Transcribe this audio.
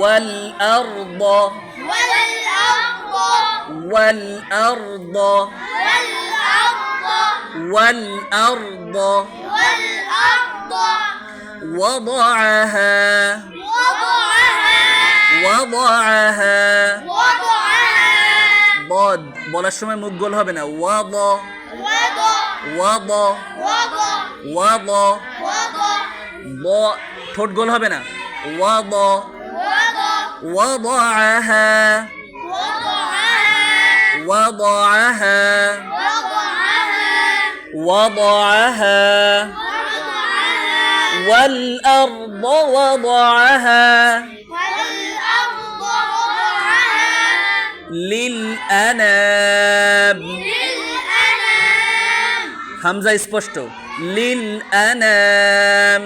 والأرض والأرض والأرض وضعها وضعها ضاد বলার সময় মুখ গোল হবে না ওয়াদ ওয়াদ ওয়াদ ব ঠোঁট গোল হবে না ওয়াদ وضعها وضعها وضعها والأرض وضعها للأنام হামজা স্পষ্ট للأنام